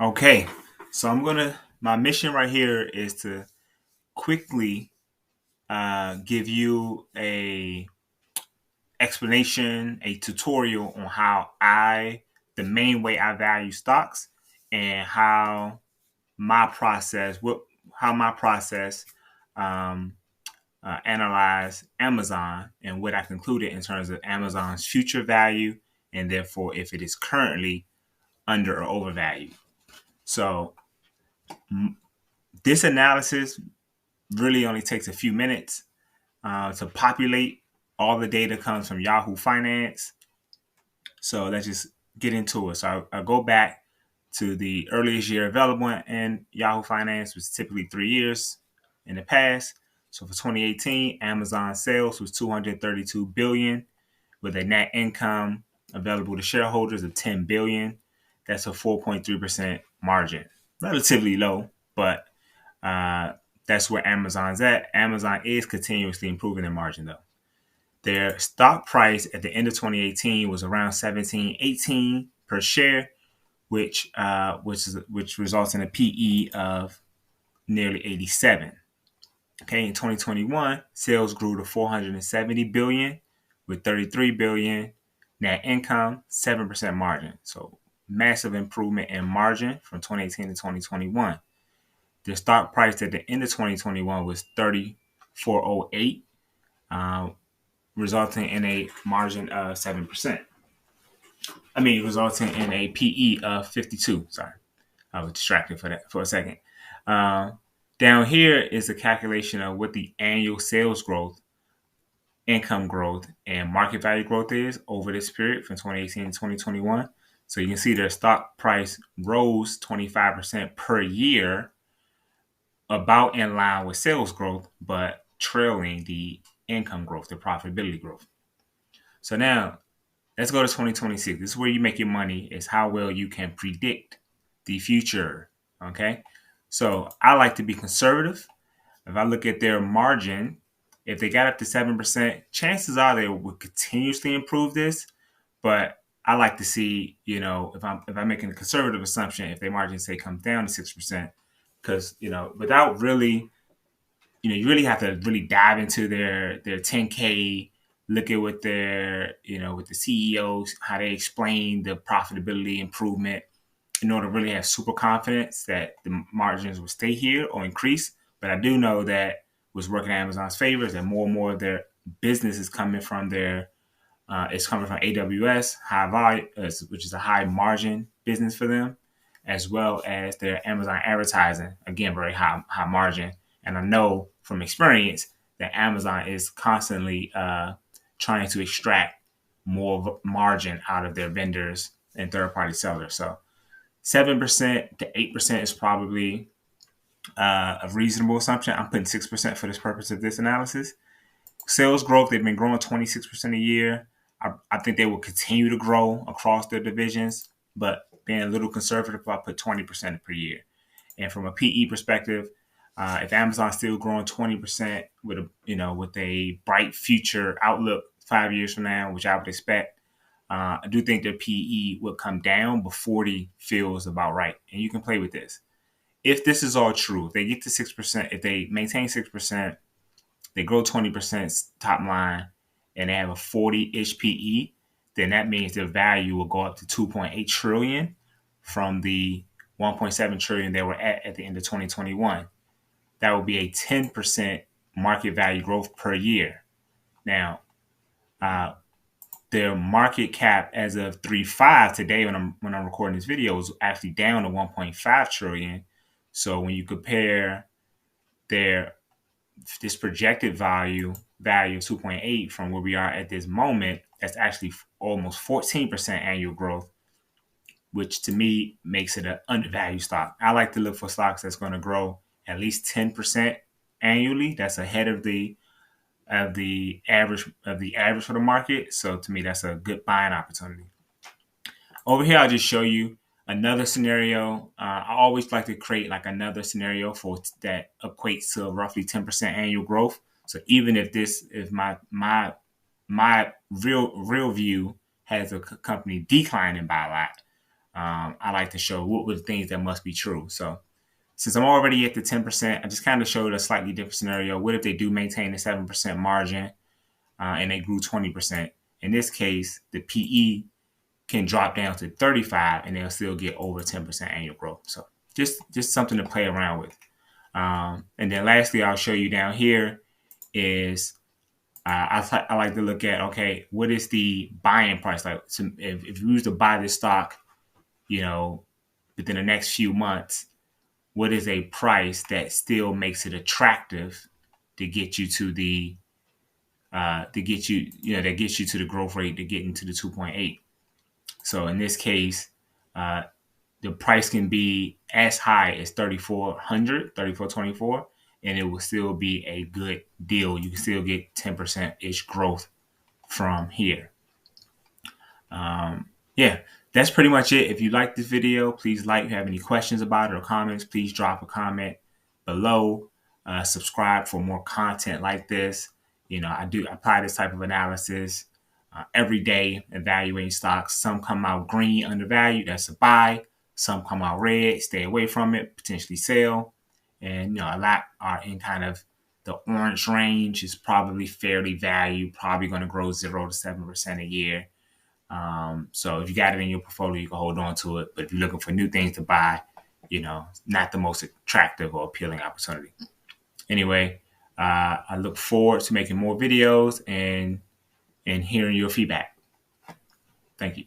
Okay, so my mission right here is to quickly give you a explanation, a tutorial on the main way I value stocks and how my process um, analyze Amazon and what I concluded in terms of Amazon's future value and therefore if it is currently under or overvalued. So this analysis really only takes a few minutes to populate. All the data comes from Yahoo Finance. So let's just get into it. So I go back to the earliest year available in Yahoo Finance, was typically 3 years in the past. So for 2018, Amazon sales was 232 billion with a net income available to shareholders of 10 billion. That's a 4.3% margin. Relatively low, but uh, that's where Amazon's at. Amazon is continuously improving their margin though. Their stock price at the end of 2018 was around 17.18 per share, which results in a PE of nearly 87. Okay, in 2021, sales grew to 470 billion with 33 billion net income, 7% margin. So massive improvement in margin from 2018 to 2021. The stock price at the end of 2021 was 34.08, uh, resulting in a margin of 7%. Resulting in a PE of 52. Sorry, I was distracted for a second. Uh, Down here is a calculation of what the annual sales growth, income growth, and market value growth is over this period from 2018 to 2021. So you can see their stock price rose 25% per year, about in line with sales growth, but trailing the income growth, the profitability growth. So now let's go to 2026. This is where you make your money, is how well you can predict the future. Okay. So I like to be conservative. If I look at their margin, if they got up to 7%, chances are they will continuously improve this. But I like to see, if I'm making a conservative assumption, if their margin say comes down to 6%, because without really, you really have to really dive into their 10K, look at what with the CEOs, how they explain the profitability improvement in order to really have super confidence that the margins will stay here or increase. But I do know that what's working in Amazon's favor is that more and more of their business is coming from it's coming from AWS, high volume, which is a high margin business for them, as well as their Amazon advertising, again, very high margin. And I know from experience that Amazon is constantly trying to extract more margin out of their vendors and third party sellers. So 7% to 8% is probably a reasonable assumption. I'm putting 6% for this purpose of this analysis. Sales growth, they've been growing 26% a year. I think they will continue to grow across their divisions, but being a little conservative, I put 20% per year. And from a PE perspective, if Amazon's still growing 20% with a bright future outlook 5 years from now, which I would expect, I do think their PE will come down, but 40 feels about right. And you can play with this. If this is all true, if they get to 6%, if they maintain 6%, they grow 20% top line, and they have a 40-ish PE, then that means their value will go up to 2.8 trillion from the 1.7 trillion they were at the end of 2021. That would be a 10% market value growth per year. Now, their market cap as of 3/5 today, when I'm recording this video, is actually down to 1.5 trillion. So when you compare their this projected value of 2.8 from where we are at this moment, that's actually almost 14% annual growth, which to me makes it an undervalued stock. I like to look for stocks that's going to grow at least 10% annually. That's ahead of the average for the market. So to me, that's a good buying opportunity. Over here, I'll just show you another scenario. I always like to create like another scenario for that equates to roughly 10% annual growth. So even if my real view has a company declining by a lot, I like to show what were the things that must be true. So since I'm already at the 10%, I just kind of showed a slightly different scenario. What if they do maintain the 7% margin and they grew 20%? In this case, the PE can drop down to 35 and they'll still get over 10% annual growth. So just something to play around with. And then lastly, I'll show you down here is I like to look at, okay, what is the buying price? Like if you use to buy this stock, within the next few months, what is a price that still makes it attractive to get you to the that gets you to the growth rate to get into the 2.8. So in this case, the price can be as high as 3424, and it will still be a good deal. You can still get 10% ish growth from here. Yeah, that's pretty much it. If you like this video, please like. If you have any questions about it or comments, please drop a comment below. Subscribe for more content like this. I do apply this type of analysis every day, evaluating stocks. Some come out green, undervalued, that's a buy. Some come out red, stay away from it, potentially sell. And a lot are in kind of the orange range, is probably fairly valued, probably going to grow 0 to 7% a year. So if you got it in your portfolio, you can hold on to it. But if you're looking for new things to buy, not the most attractive or appealing opportunity. Anyway, I look forward to making more videos and hearing your feedback. Thank you.